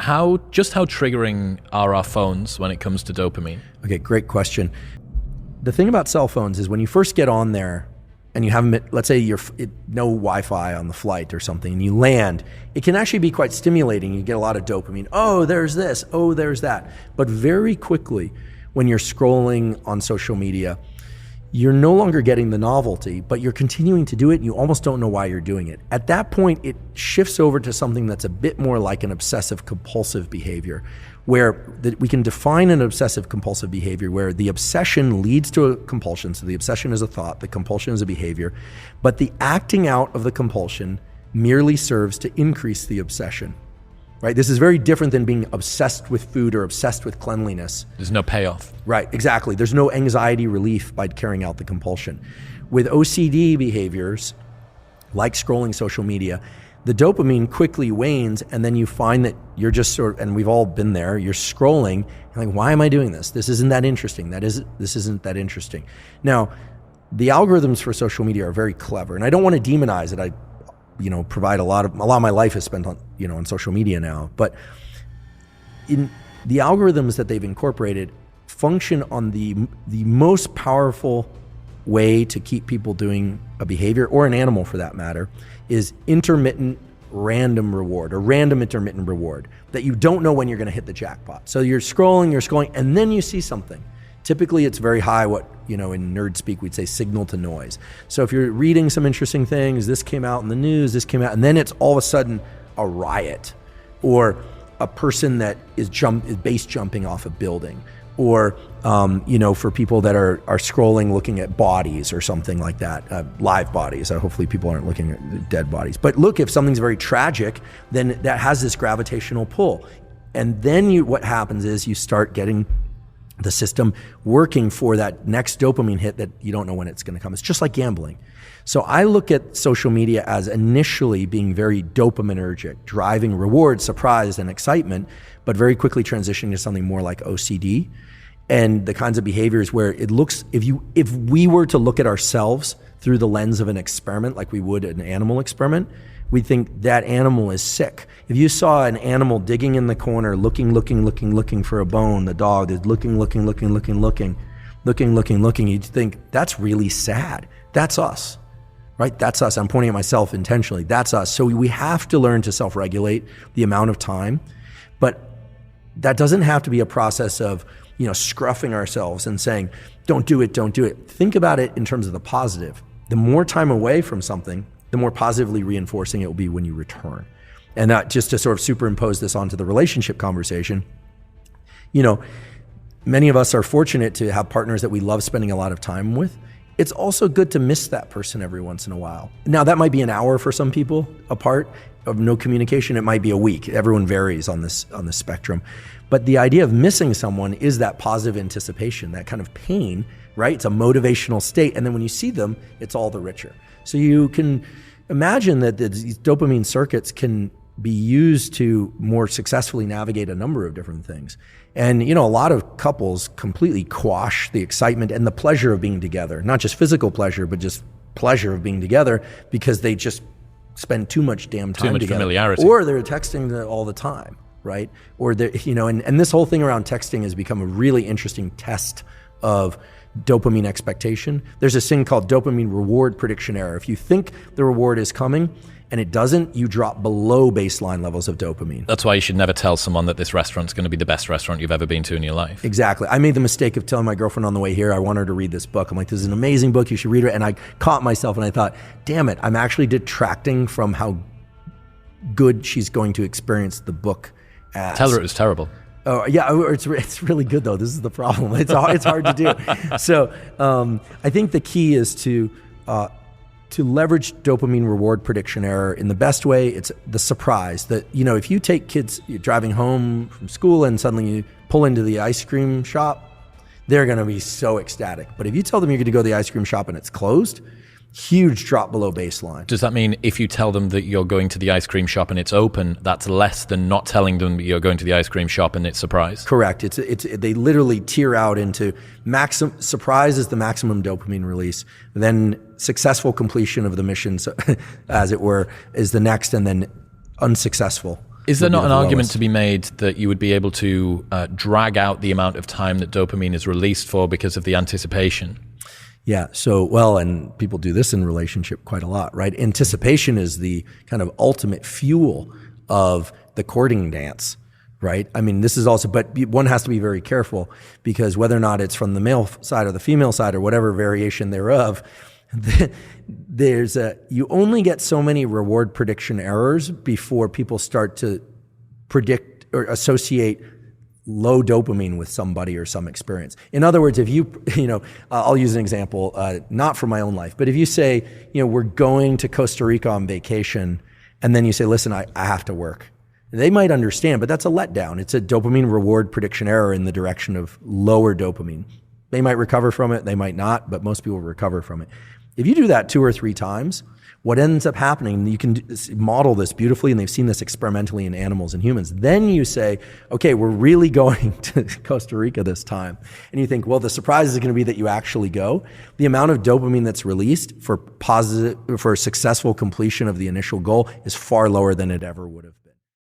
how triggering are our phones when it comes to dopamine? Okay, great question. The thing about cell phones is when you first get on there and you haven't, let's say no Wi-Fi on the flight or something, and you land, it can actually be quite stimulating. You get a lot of dopamine. Oh, there's this. Oh, there's that. But very quickly, when you're scrolling on social media, you're no longer getting the novelty, but you're continuing to do it and you almost don't know why you're doing it. At that point, it shifts over to something that's a bit more like an obsessive compulsive behavior, where we can define an obsessive compulsive behavior where the obsession leads to a compulsion. So the obsession is a thought, the compulsion is a behavior, but the acting out of the compulsion merely serves to increase the obsession. Right? This is very different than being obsessed with food or obsessed with cleanliness. There's no payoff. Right, exactly. There's no anxiety relief by carrying out the compulsion. With OCD behaviors, like scrolling social media, the dopamine quickly wanes, and then you find that you're just and we've all been there, you're scrolling, and like, why am I doing this? This isn't that interesting. This isn't that interesting. Now, the algorithms for social media are very clever, and I don't want to demonize it. I provide a lot of my life is spent on, on social media now, but in the algorithms that they've incorporated function on the most powerful way to keep people doing a behavior, or an animal for that matter, is intermittent random reward, or random intermittent reward, that you don't know when you're going to hit the jackpot. So you're scrolling, and then you see something. Typically, it's very high, what, in nerd speak, we'd say signal to noise. So if you're reading some interesting things, this came out in the news, this came out, and then it's all of a sudden a riot, or a person that is base jumping off a building, or, for people that are scrolling, looking at bodies or something like that, live bodies. Hopefully people aren't looking at dead bodies. But look, if something's very tragic, then that has this gravitational pull. And then what happens is you start getting the system working for that next dopamine hit that you don't know when it's going to come. It's just like gambling. So I look at social media as initially being very dopaminergic, driving reward, surprise, and excitement, but very quickly transitioning to something more like OCD and the kinds of behaviors where it looks, if we were to look at ourselves through the lens of an experiment like we would an animal experiment, we think that animal is sick. If you saw an animal digging in the corner, looking for a bone, the dog is looking, you'd think, that's really sad. That's us, right? That's us. I'm pointing at myself intentionally. That's us. So we have to learn to self-regulate the amount of time, but that doesn't have to be a process of, scruffing ourselves and saying, don't do it. Think about it in terms of the positive. The more time away from something, the more positively reinforcing it will be when you return. And that, just to sort of superimpose this onto the relationship conversation, many of us are fortunate to have partners that we love spending a lot of time with. It's also good to miss that person every once in a while. Now, that might be an hour for some people apart of no communication. It might be a week. Everyone varies on this spectrum. But the idea of missing someone is that positive anticipation, that kind of pain, right? It's a motivational state. And then when you see them, it's all the richer. So you can imagine that these dopamine circuits can be used to more successfully navigate a number of different things. And, a lot of couples completely quash the excitement and the pleasure of being together, not just physical pleasure, but just pleasure of being together because they just spend too much damn time together. Too much familiarity. Or they're texting all the time, right? Or, and this whole thing around texting has become a really interesting test of dopamine expectation. There's this thing called dopamine reward prediction error. If you think the reward is coming and it doesn't, you drop below baseline levels of dopamine. That's why you should never tell someone that this restaurant's going to be the best restaurant you've ever been to in your life. Exactly. I made the mistake of telling my girlfriend on the way here, I want her to read this book. I'm like, this is an amazing book, you should read it. And I caught myself and I thought, damn it, I'm actually detracting from how good she's going to experience the book as. Tell her it was terrible. Oh yeah, it's really good though. This is the problem. It's hard to do. So I think the key is to leverage dopamine reward prediction error in the best way. It's the surprise that, if you take kids, you're driving home from school and suddenly you pull into the ice cream shop, they're going to be so ecstatic. But if you tell them you're going to go to the ice cream shop and it's closed, huge drop below baseline. Does that mean if you tell them that you're going to the ice cream shop and it's open, that's less than not telling them you're going to the ice cream shop and it's surprise? Correct. They literally tier out into surprise is the maximum dopamine release, then successful completion of the mission, as it were, is the next, and then unsuccessful Is there would be not an the argument lowest. to be made that you would be able to drag out the amount of time that dopamine is released for because of the anticipation? Yeah. So, well, and people do this in relationship quite a lot, right? Anticipation is the kind of ultimate fuel of the courting dance, right? I mean, this is also, but one has to be very careful, because whether or not it's from the male side or the female side or whatever variation thereof, you only get so many reward prediction errors before people start to predict or associate low dopamine with somebody or some experience. In other words, if I'll use an example, not from my own life, but if you say, we're going to Costa Rica on vacation, and then you say, listen, I have to work. They might understand, but that's a letdown. It's a dopamine reward prediction error in the direction of lower dopamine. They might recover from it, they might not, but most people recover from it. If you do that 2 or 3 times, what ends up happening, you can model this beautifully, and they've seen this experimentally in animals and humans. Then you say, okay, we're really going to Costa Rica this time. And you think, well, the surprise is going to be that you actually go. The amount of dopamine that's released for successful completion of the initial goal is far lower than it ever would have been.